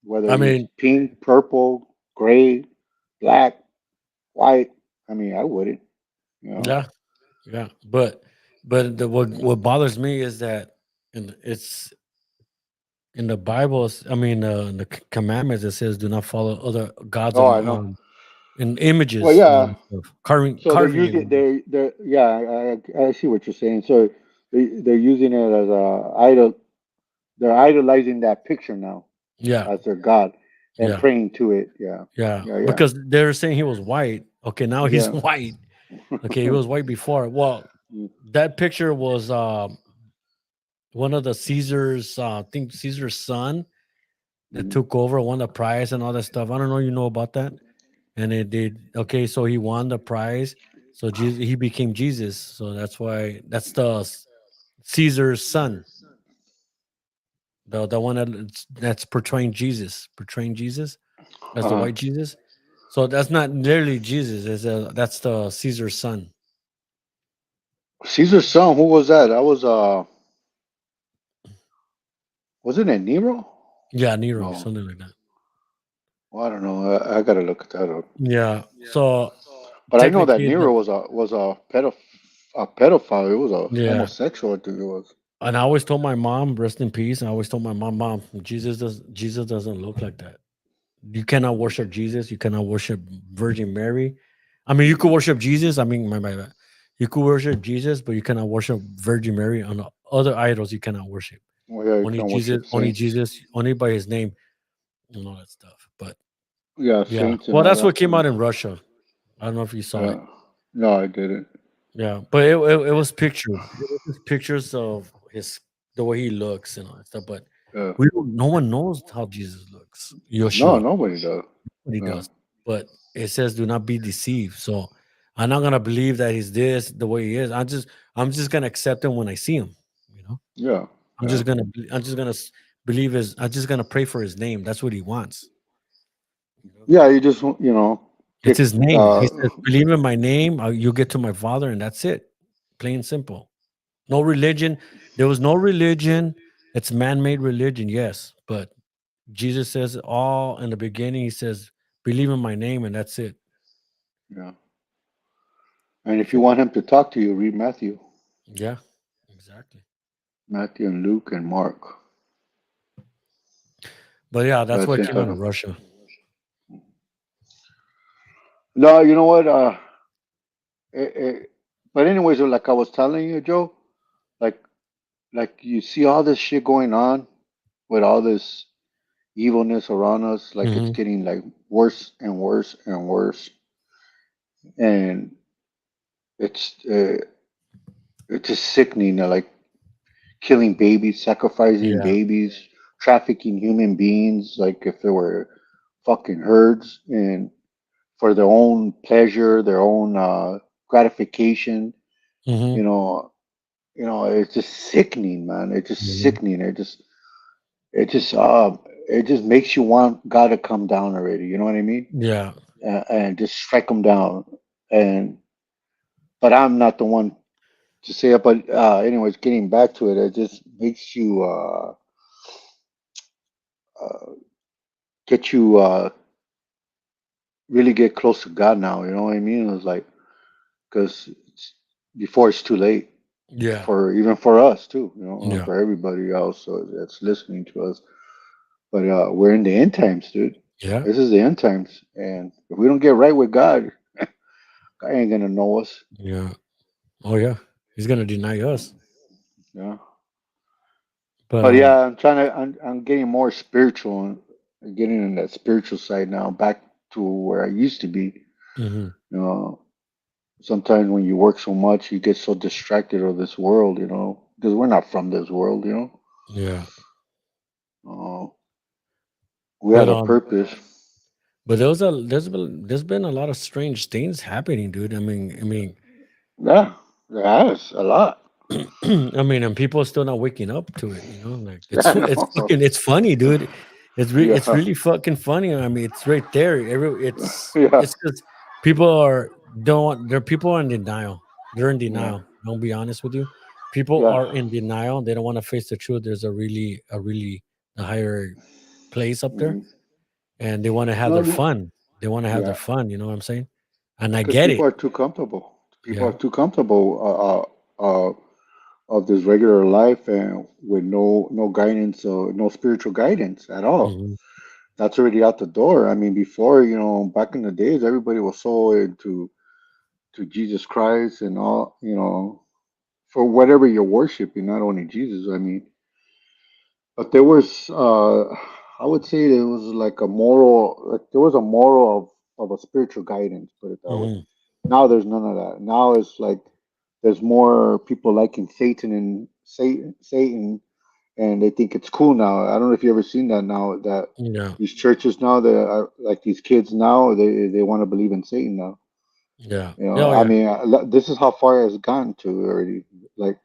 Whether I he's mean, pink, purple, gray, black, white. I mean, I wouldn't. You know. yeah, yeah. But what bothers me is that it's in the Bibles, I mean, in the commandments, it says, "Do not follow other gods Oh, I know. and Well, images and all yeah. that stuff, So they're carving using images." they're yeah. I see what you're saying. So they're using it as a idol. They're idolizing that picture now Yeah, as their god and yeah, praying to it. Yeah. yeah. Yeah. Yeah. Because they're saying he was white. Okay, now he's Yeah. white. Okay, he was white before. Well, that picture was one of the Caesar's. I think Caesar's son that Mhm. took over, won the prize and all that stuff. I don't know. You know about that? And it did. Okay, so he won the prize. So he became Jesus. So that's the Caesar's son, the one that's portraying Jesus as the Uh-huh. white Jesus. So that's not literally Jesus. That's the Caesar's son. Caesar's son. Who was that? That wasn't it Nero? Yeah, Nero, No. something like that. Well, I don't know. I gotta look that up. Yeah. So But I know that technically, Nero was a pedophile. It was a yeah. homosexual. I think it was. And I always told my mom, rest in peace. I always told my mom, Jesus doesn't look like that. You cannot worship Jesus. You cannot worship Virgin Mary. I mean, you could worship Jesus. I mean, my bad. You could worship Jesus, but you cannot worship Virgin Mary on other idols. You cannot worship Well, yeah, you only can Jesus, worship saints. only by His name and all that stuff. But Yeah, yeah, saints and well, all that's that. what came out in Russia. I don't know if you saw it. Yeah. No, I didn't. Yeah, but it was pictures. It was just pictures of the way he looks and all that stuff. But Yeah. no one knows how Jesus looks. No, Yeshua. nobody does. What he Yeah. does. But it says do not be deceived. So I'm not gonna believe that he's this the way he is. I'm just gonna accept him when I see him. You know, Yeah. I'm Yeah. just gonna I'm just gonna believe his. I'm just gonna pray for his name. That's what he wants. You know, Yeah. You just it's get his name. He says, "Believe in my name, you get to my Father," and that's it. Plain and simple. No religion. There was no religion. It's man-made religion, yes. But Jesus says all in the beginning. He says, "Believe in my name," and that's it. Yeah. And if you want him to talk to you, read Matthew, Yeah, exactly. Matthew and Luke and Mark. But yeah, that's That's what it. came out of Russia. No, you know what? It, it, but anyways, like I was telling you, Joe, like you see all this shit going on with all this evilness around us, like it's Hmm. getting like worse and worse and worse, and it's uh, it's just sickening. Like killing babies, sacrificing Yeah. babies, trafficking human beings, like if they were fucking herds, and for their own pleasure, their own gratification. Hmm. You know, it's just sickening, man. It's just Hmm. sickening. It just, it just makes you want God to come down already. You know what I mean? Yeah. And just strike them down. And but I'm not the one to say it. But anyways, getting back to it, it just makes you uh, get you really get close to God now. You know what I mean? It's like because before it's too late Yeah. for even for us too. Yeah. For everybody else that's listening to us. But we're in the end times, dude. Yeah. This is the end times, and if we don't get right with God, God ain't gonna know us. Yeah. Oh yeah. He's gonna deny us. Yeah. But But yeah, I'm trying to. I'm getting more spiritual and getting in that spiritual side now, back to where I used to be. mhm. You know, sometimes when you work so much, you get so distracted of this world. Because we're not from this world. Yeah. Uh, we But have a purpose. there's been a lot of strange things happening, dude. I mean, Yeah, there is a lot. I mean, and people are still not waking up to it. Like Yeah, it's I it's know. fucking it's funny, dude. It's Yeah, really fucking funny. I mean, it's right there. yeah, It's because people are don't there are people are in denial. They're in yeah, denial. I'll be honest with you. People yeah. are in denial. They don't want to face the truth. There's a really a higher place up there, Mhm. and they want to have No, their fun. They want to have their yeah, fun. You know what I'm saying? And I because get people it. are too comfortable. People Yeah. are too comfortable of this regular life and with no guidance or no spiritual guidance at all. Hmm. That's already out the door. I mean, before, back in the days, everybody was so into to Jesus Christ and all, for whatever you're worshiping, not only Jesus. I mean, but there was, I would say there was like a moral, like there was a moral of a spiritual guidance, put it that way. Hmm. Now there's none of that. Now it's like there's more people liking Satan, and they think it's cool now. I don't know if you ever seen that now that Yeah. these churches now that are like these kids now they want to believe in Satan now. Yeah. Yeah. Oh I yeah. mean, this is how far it's gone to already. Like,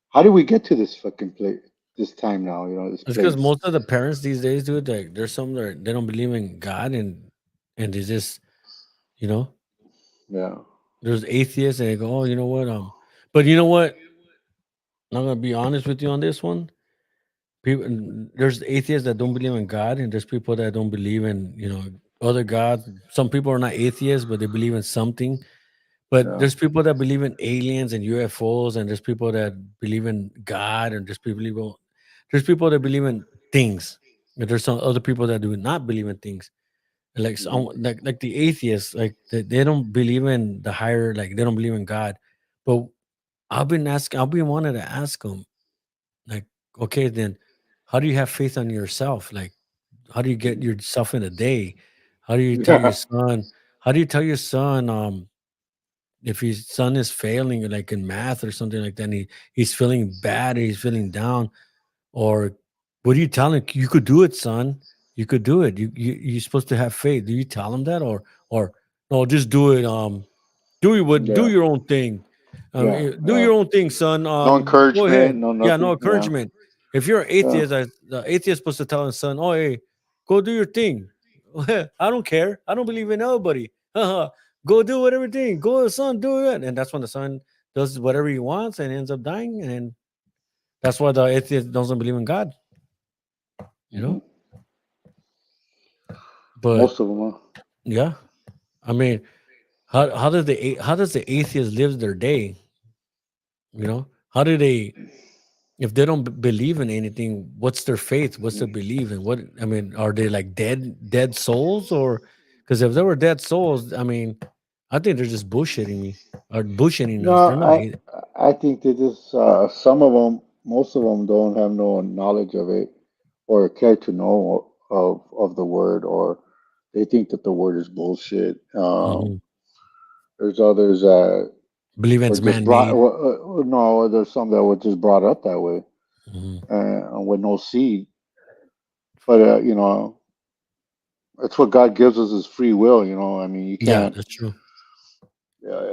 how did we get to this fucking place? This time now, this It's because place. most of the parents these days, dude, like there's some that they don't believe in God, and they just, you know, Yeah. there's atheists and they go, oh, you know what, but you know what? I'm gonna be honest with you on this one. People, there's atheists that don't believe in God, and there's people that don't believe in, other gods. Some people are not atheists, but they believe in something. But Yeah. there's people that believe in aliens and UFOs, and there's people that believe in God, and there's people that believe in things. And there's some other people that do not believe in things. Like some, Mhm. like the atheists, like they don't believe in the higher, like they don't believe in God. But I've been wanting to ask them, like, okay, then how do you have faith on yourself? Like, how do you get Mhm. yourself in a day? How do you tell your Yeah. son? How do you tell your son? If his son is failing like in math or something like that, and he's feeling bad, or he's feeling down, or what do you tell him? You could do it, son. You could do it. You're supposed to have faith. Do you tell him that, or no, just do it? Do Yeah. your own thing. Yeah. Do your own thing, son. No Go ahead. encouragement. No Yeah, no nothing. Yeah. encouragement. If you're an Yeah. atheist, the atheist is supposed to tell his son, "Oh, hey, go do your thing. I don't care. I don't believe in nobody. Go do whatever thing. Go, son, do it." And that's when the son does whatever he wants and ends up dying, and that's why the atheist doesn't believe in God. You Hmm. know, but Most of them, huh? yeah, I mean, how does the atheist live their day? You know, how do they, if they don't believe in anything, what's their faith? What's their belief? And what, I mean, are they like dead souls? Or because if they were dead souls, I mean, I think they're just bullshitting me or bullshitting No, us. They're not. I think they just some of them, most of them don't have no knowledge of it or care to know of the word, or they think that the word is bullshit. Mhm. There's others that Believe were it's just brought. man-made. No, there's some that were just brought up that way Mhm. with no seed. But it's what God gives us is free will. I mean, you Yeah, can't. that's true.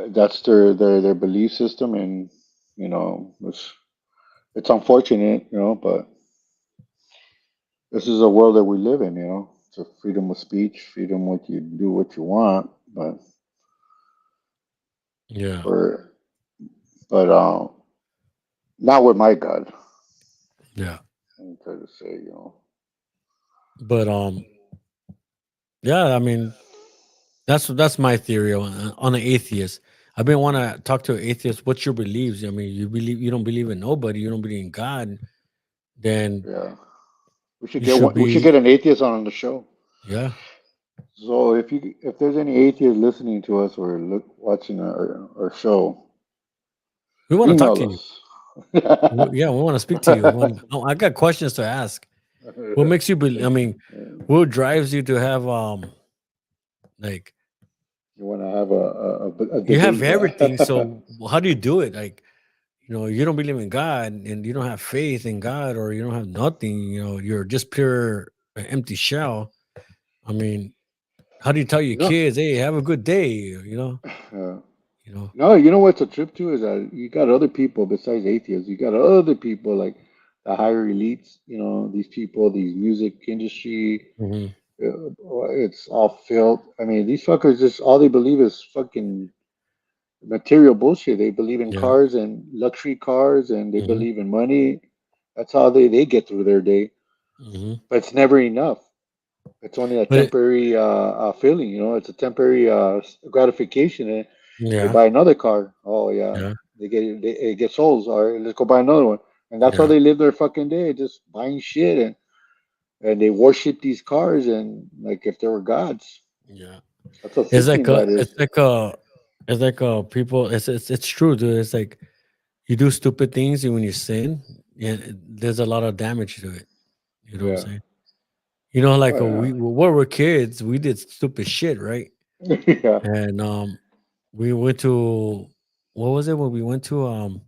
That's their belief system, and it's unfortunate, but this is a world that we live in. It's a freedom of speech, freedom what you do what you want, Yeah, for but not with my God. yeah. I'm trying to say. But yeah. I mean, that's my theory on an atheist. I've been want to talk to an atheist. What's your beliefs? I mean, you don't believe in nobody. You don't believe in God. Then Yeah, we should you get should one. We should be. get an atheist on the show. Yeah, So if there's any atheists listening to us or watching our show, we want to talk to email you. us. Yeah, we want to speak to you. Oh, I got questions to ask. What makes you believe? I mean, what drives you to have like You want to have a you have debate? everything. So how do you do it? Like, you don't believe in God and you don't have faith in God, or you don't have nothing. You're just pure empty shell. I mean, how do you tell your no, kids, "Hey, have a good day"? You know, uh, you know. no. You know what's a trip to is that you got other people besides atheists. You got other people like the higher elites. These people, these music industry. Hmm. It's all filth. I mean, these fuckers just all they believe is fucking material bullshit. They believe in Yeah. cars and luxury cars, and they Hmm. believe in money. That's how they get through their day. Hmm. But it's never enough. It's only a But it, temporary feeling. It's a temporary gratification. And they yeah, buy another car. Oh yeah, yeah, it gets old. All right, let's go buy another one. And that's how yeah, they live their fucking day, just buying shit, and they worship these cars and like if they were gods. yeah. That's how It's like sickening that is. people. It's true, dude. It's like you do stupid things, and when you sin, yeah, there's a lot of damage to it. You know what I'm Yeah. saying? Like Oh when we were kids, we did stupid shit, right? yeah. Yeah. And we went to, what was it when we went to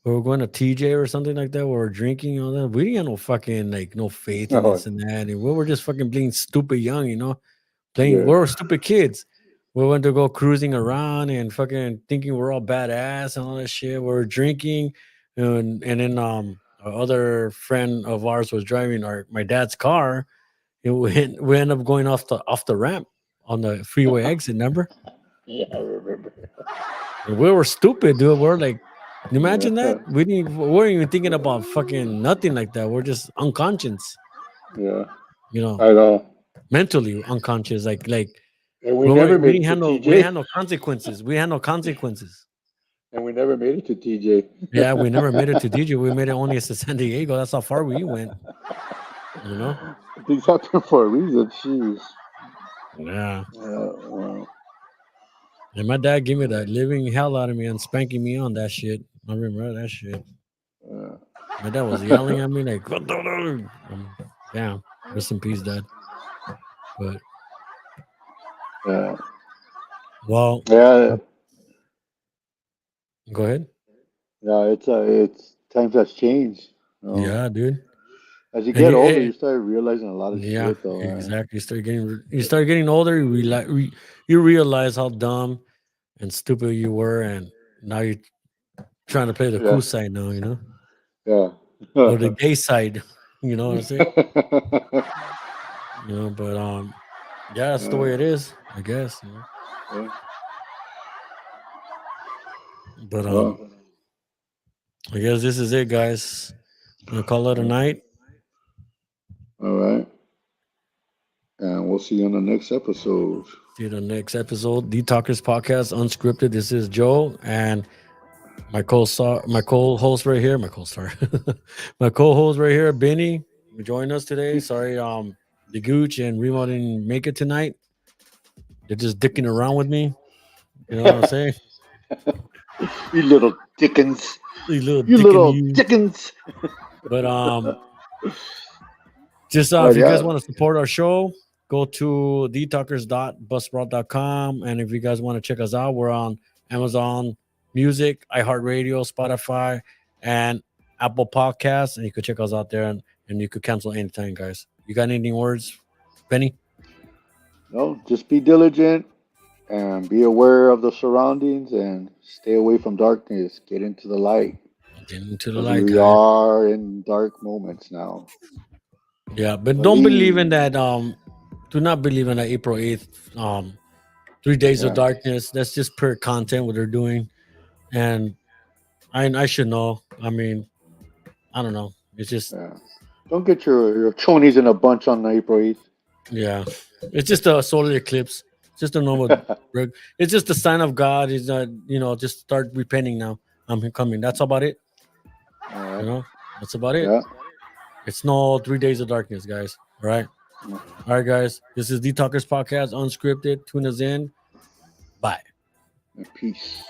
we were going to TJ or something like that. We were drinking and all that. We didn't have no fucking like no faith in Oh this and that, and we were just fucking being stupid young, playing. We yeah. were stupid kids. We went to go cruising around and fucking thinking we're all badass and all that shit. We were drinking, and then our other friend of ours was driving my dad's car, and we ended up going off the ramp on the freeway exit. Remember? Yeah, I remember. And we were stupid, dude. We're like, imagine that. Yeah. We weren't even thinking about fucking nothing like that. We're just unconscious, Yeah. you know, I know. mentally unconscious. Like And we we never weren't, we made didn't it to have no we didn't have TJ. no consequences. We had no consequences. And we never made it to TJ. Yeah, we never made it to DJ. We made it only to San Diego. That's how far we went. You know. Things happen for a reason. Jeez. Yeah. Well, And my dad gave me the living hell out of me and spanking me on that shit. I remember that shit. uh, My dad was yelling at me like, damn. Rest in peace, dad. But yeah. well, Yeah. go ahead. Yeah. It's times has changed. Yeah, dude. As you And get older, you start realizing a lot of yeah, shit, though. exactly. You start getting older. You realize how dumb and stupid you were, and now you're trying to play the Yeah. cool side now. Yeah. Or the gay side. You know what I'm saying? But yeah, that's the uh, way it is. I guess. yeah. But Well, I guess this is it, guys. I'm gonna call it a night. all right. And we'll see you on the next episode. See you in the next episode. The Talkers Podcast Unscripted. This is Joe and my co-host right here, my co-star, my co-host right here, Benny, join us today. Sorry, the Gooch and Remo didn't make it tonight. They're just dicking around with me. You know what I'm saying? You little dickens. You little You dicking little you. dickens. But just But if you guys yeah, want to support our show, go to thetalkers.buzzsprout.com. And if you guys want to check us out, we're on Amazon Music, iHeartRadio, Spotify, and Apple Podcasts. And you could check us out there and you could cancel anytime, guys. You got any words, Penny? no, just be diligent and be aware of the surroundings and stay away from darkness. Get into the light Get into the because light, we guys. are in dark moments now. Yeah, but don't believe in Believe. that. Do not believe in that April 8th, 3 days of Yeah, darkness. That's just pure content what they're doing. And I should know. I mean, I don't know. It's just yeah. Don't get your chonies in a bunch on April 8th. yeah. It's just a solar eclipse. It's just a normal it's just the sign of God. Is just start repenting now. I'm coming. That's about it. All You right. know, that's about it. Yeah. It's no 3 days of darkness, guys. All right. All right, guys. This is the Talkers Podcast, unscripted. Tune us in. Bye. And peace.